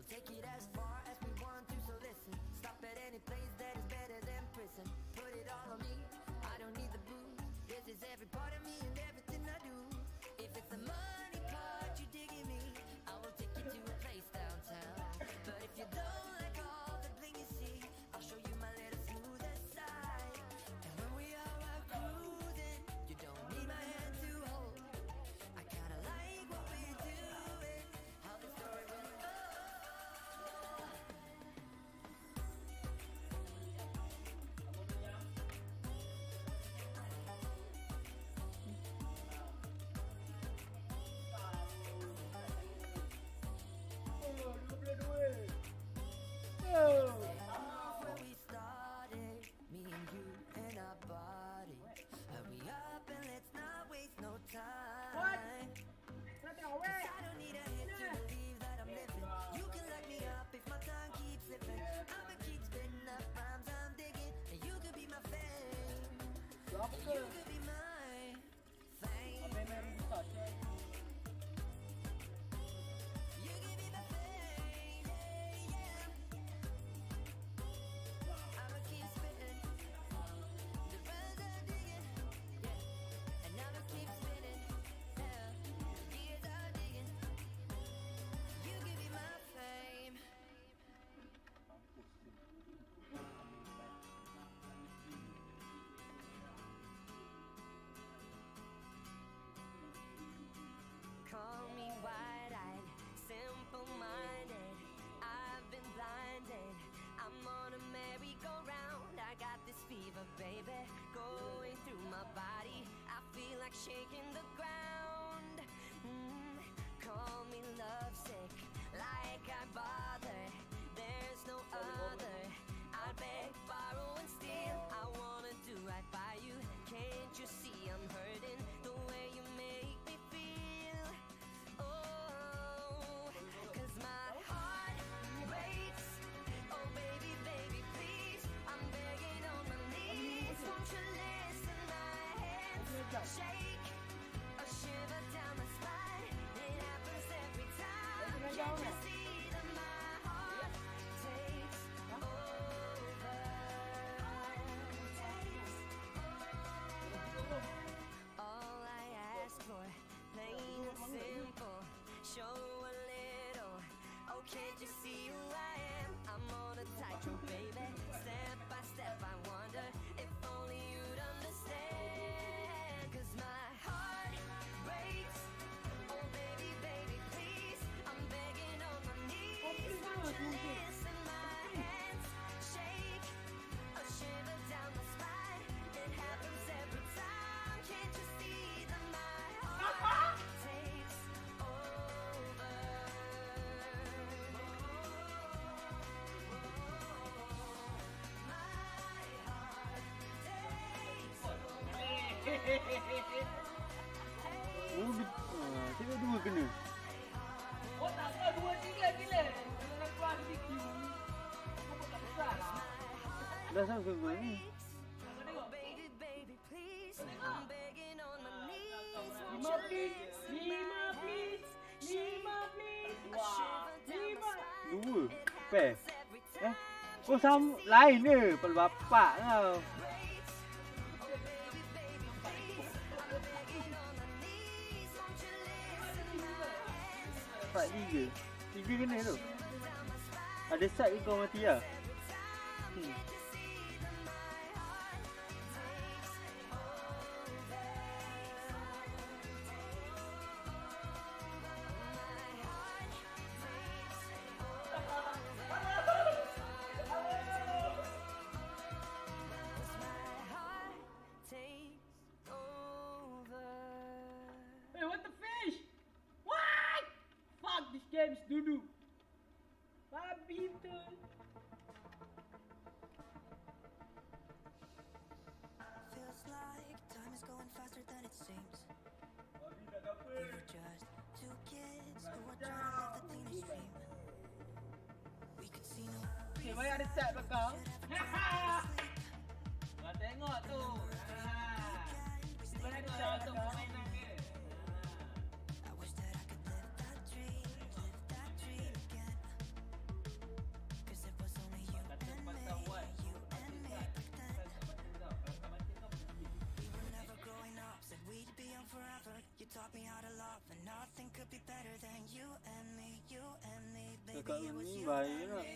take it as far as we want to, so listen. Stop at any place that is better than prison. Put it all on me, I don't need the booze. This is every part of me and everything I do. If it's the money part you digging me, I will take you to a place downtown. But if you don't like all the bling you see, I'll show you my little smoother side. And when we are out cruising, you don't need my hand to hold. I kinda like what we're doing, how the story will go. Where we started, me and you and our body. Hurry up and let's not waste no time. 'Cause I don't need a hit to believe that I'm living. You can lock me up if my tongue keeps slipping. I'ma keep spitting up rhymes I'm digging, and you could be my fame. And you could be my fame. You could be my fame, yeah, yeah. I'ma keep spitting the rhymes I'm digging, yeah. And I'ma keep spitting, yeah. The years I'm digging. You could be my fame. Call me wide-eyed, simple-minded. I've been blinded. I'm on a merry-go-round. I got this fever, baby, going through my body. I feel like shaking the ground. Call me lovesick, like I bother. There's no other. I beg, borrow, and steal. I wanna do right by you. Can't you see I'm hurting the way you make me feel? Oh, 'cause my heart breaks. Oh baby, baby, please, I'm begging on my knees. Won't you listen? My hands shake, a shiver down my spine. It happens every time. Can't you see that my heart takes over? All I ask for, plain and simple, show a little. Oh, can't you see who I am? I'm on a tightrope, baby. Step by step, I wonder if only you'd understand. 'Cause my heart breaks. Oh, baby, baby, please, I'm begging on my knees. Won't you listen? My hands shake, a shiver down my spine. It happens every time. Can't you see that my heart takes over? Oh, tengok dua kena. Oh tak apa, 2-3 gila. Kalau keluar CQ, apa tak besar lah. Dah sampai mana ni? Kau tengok. Baby, baby, please, I'm begging on my knees. Won't 5 you please, listen? 5 please, 5 please. Wah, 5. Dua. Pair. Oh sama lain ke? Kepala bapak kau. Empat tiga. Tiga kena tu. Ada side ke kau mati lah? Hey, what the fish? What? Fuck, this game is doo-doo. Babi tu. Feels like time is going faster than it seems. We were just two kids who were trying to live the teenage dream. We could see no Okay, banyak ada chat belakang. Kau tengok tu. Banyak ada chat untuk permainan ke? I wish that I could live that dream again. kat ni bahaya nak.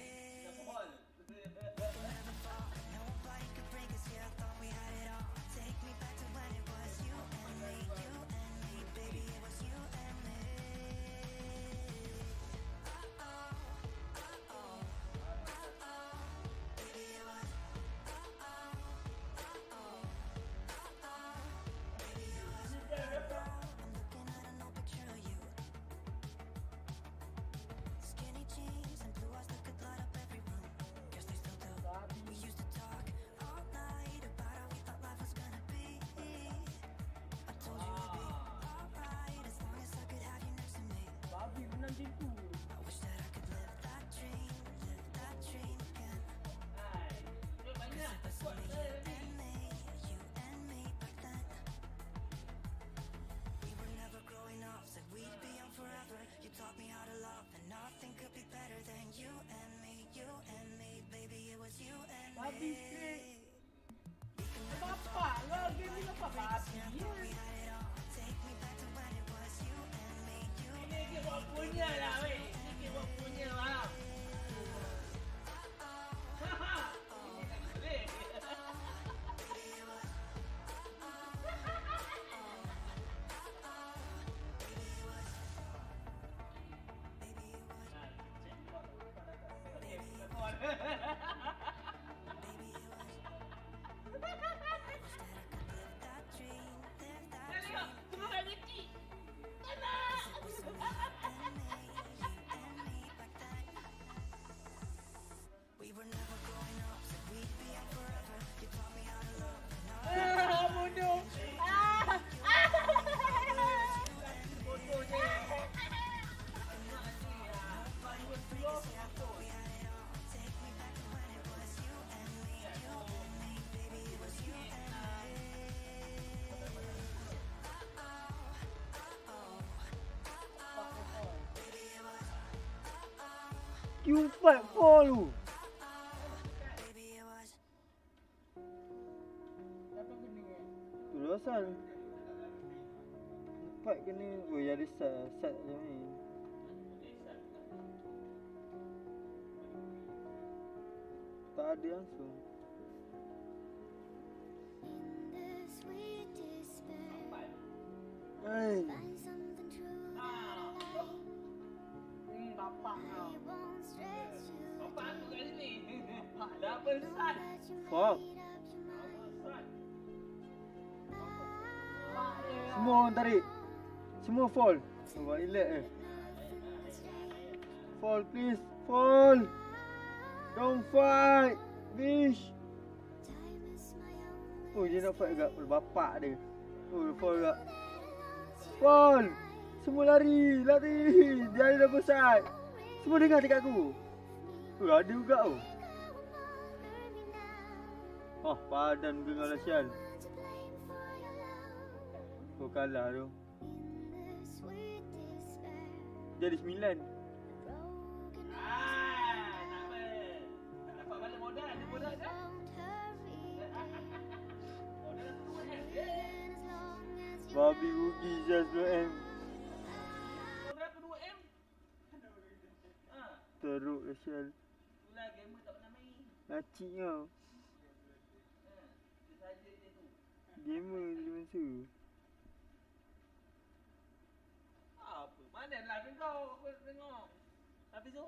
Babi straight. Bapak lah, game ni bapak babi ya. Ini game buat punya lah weh. Ini game buat punya lah. Haha. Ini tak boleh. Q4 lu. Apa kena kan? Tu asal. 4 kena. Oh jadi sat je ni. Tak ada langsung. Hai. Bapak kau. Bapak aku kat sini. Dah besar. Fuck. Semua orang tarik. Semua fall. Nampak relax eh. Fall please. Fall. Don't fight. Bish. Oh dia nak fight kat bapak dia. Oh fall kat. Fall. Semua lari. Lari. Dia dah besar. Semua dengar dekat aku. Oh ada juga tu. Oh padan dengar lah sial. Kau kalah tu. Jadi 9. Tak apa. Tak dapat balik modal. Ada modal dah. Modal dah turun kan? Babi rugi just 2M. Modal berapa 2M? Teruk lah sial. Itulah gamer tak pernah main. Nacik kau. Dia saja dia tu. Gamer je masa. Apa? Mana live kau? Aku tengok. Habis tu?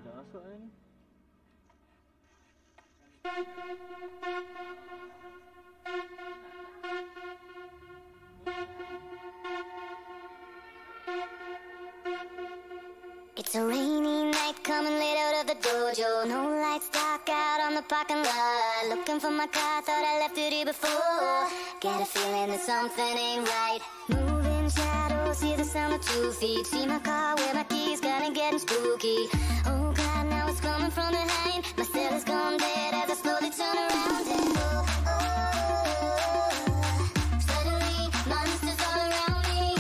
Dah masuk ni. It's a rainy night coming late out of the dojo. No lights, dark out on the parking lot. Looking for my car, thought I left it here before. Get a feeling that something ain't right. Moving shadows, hear the sound of 2 feet. See my car, where my keys, kinda getting spooky. Oh God, now it's coming from behind. My cell is gone dead as I slowly turn around and oh, suddenly monsters all around me.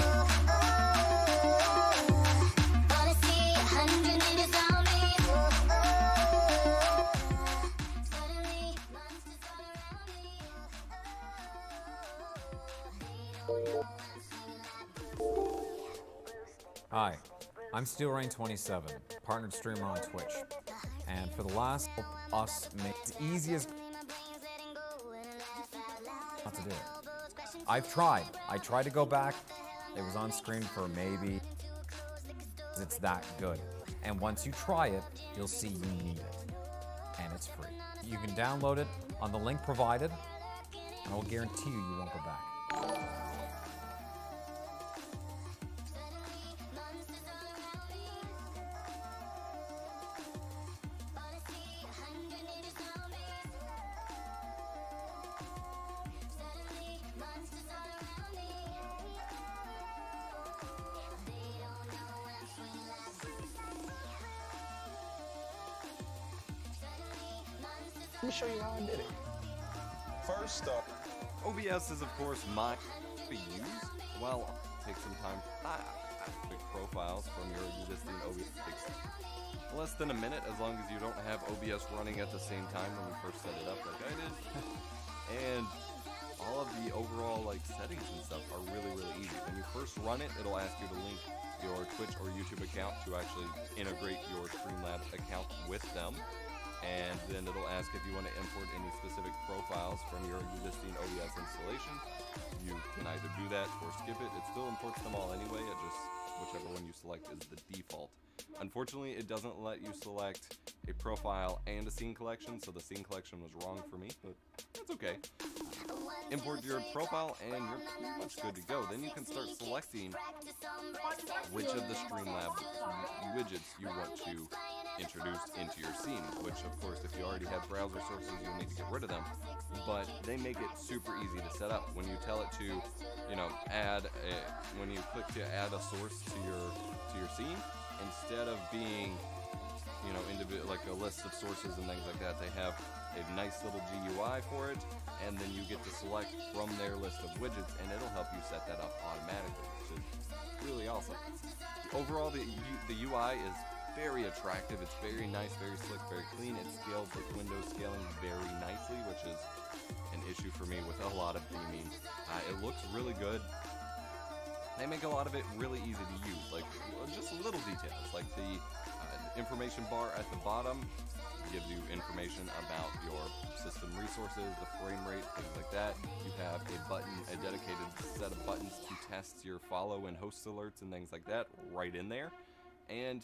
All I see, 100 meters on me. Suddenly monsters all around me. Hi, I'm SteelRain27, partnered streamer on Twitch, and for the last us make it as easy as not to do it. I've tried. I tried to go back. It was on screen for maybe. It's that good. And once you try it, you'll see you need it. And it's free. You can download it on the link provided, and I will guarantee you won't go back. Let me show you how I did it. First up, OBS is of course my to use. Well, take some time. Pick profiles from your existing OBS. Takes less than a minute as long as you don't have OBS running at the same time when you first set it up like I did. And all of the overall like settings and stuff are really easy. When you first run it, it'll ask you to link your Twitch or YouTube account to actually integrate your Streamlabs account with them. And then it'll ask if you want to import any specific profiles from your existing OBS installation. You can either do that or skip it. It still imports them all anyway, it just whichever one you select is the default. Unfortunately, it doesn't let you select a profile and a scene collection, so the scene collection was wrong for me, but that's okay. Import your profile and you're pretty much good to go. Then you can start selecting which of the Streamlabs widgets you want to introduce into your scene, which of course if you already have browser sources you'll need to get rid of them, but they make it super easy to set up. When you tell it to, you know, when you click to add a source to your scene, instead of being, you know, like a list of sources and things like that, they have a nice little GUI for it, and then you get to select from their list of widgets and it'll help you set that up automatically, which is really awesome. Overall, the UI is very attractive. It's very nice, very slick, very clean. It scales with Windows scaling very nicely, which is an issue for me with a lot of theming. It looks really good. They make a lot of it really easy to use, like just little details, like the information bar at the bottom gives you information about your system resources, the frame rate, things like that. You have a dedicated set of buttons to test your follow and host alerts and things like that right in there. And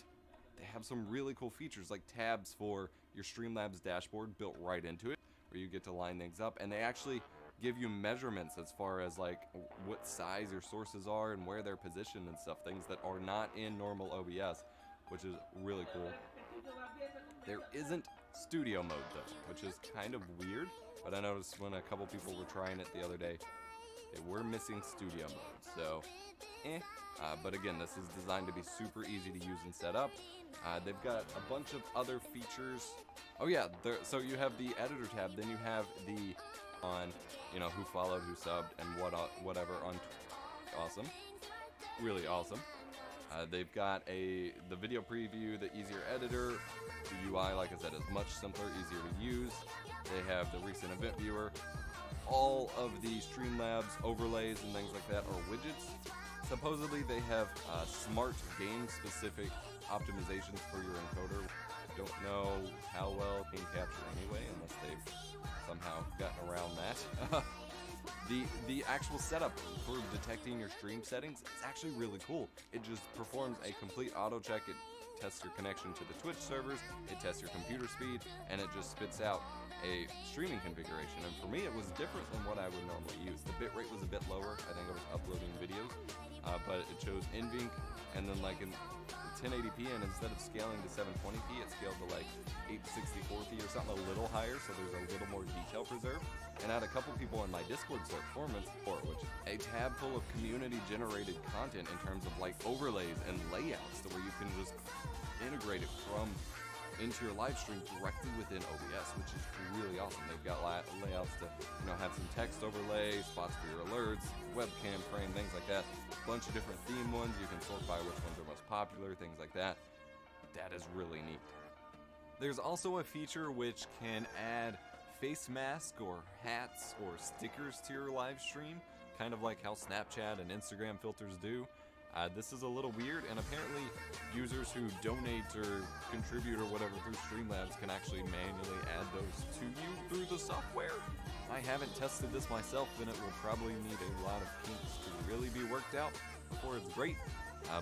they have some really cool features like tabs for your Streamlabs dashboard built right into it, where you get to line things up, and they actually give you measurements as far as like what size your sources are and where they're positioned and stuff, things that are not in normal OBS, which is really cool. There isn't studio mode though, which is kind of weird, but I noticed when a couple people were trying it the other day, they were missing studio mode, so but again, this is designed to be super easy to use and set up. They've got a bunch of other features. Oh yeah, so you have the editor tab, then you have the on, you know, who followed, who subbed, and whatever on. Awesome, really awesome. They've got the video preview, the easier editor. The UI, like I said, is much simpler, easier to use. They have the recent event viewer. All of the Streamlabs overlays and things like that are widgets. Supposedly they have smart game-specific optimizations for your encoder. Don't know how well game capture anyway, unless they've somehow gotten around that. The actual setup for detecting your stream settings is actually really cool. It just performs a complete auto check. It tests your connection to the Twitch servers, it tests your computer speed, and it just spits out a streaming configuration. And for me, it was different than what I would normally use. The bitrate was a bit lower. I think I was uploading videos, but it chose NVENC, and then like in 1080p, and instead of scaling to 720p, it scaled to like 864p or something a little higher, so there's a little more detail preserved. And I had a couple people in my Discord start performance for it, which a tab full of community-generated content in terms of like overlays and layouts, to where you can just integrate it from into your live stream directly within OBS, which is really awesome. They've got layouts to, you know, have some text overlay, spots for your alerts, webcam frame, things like that. A bunch of different theme ones. You can sort by which ones are most popular, things like that. That is really neat. There's also a feature which can add face mask or hats or stickers to your live stream, kind of like how Snapchat and Instagram filters do. This is a little weird, and apparently users who donate or contribute or whatever through Streamlabs can actually manually add those to you through the software. I haven't tested this myself, and it will probably need a lot of kinks to really be worked out before it's great,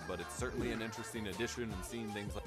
but it's certainly an interesting addition, and seeing things like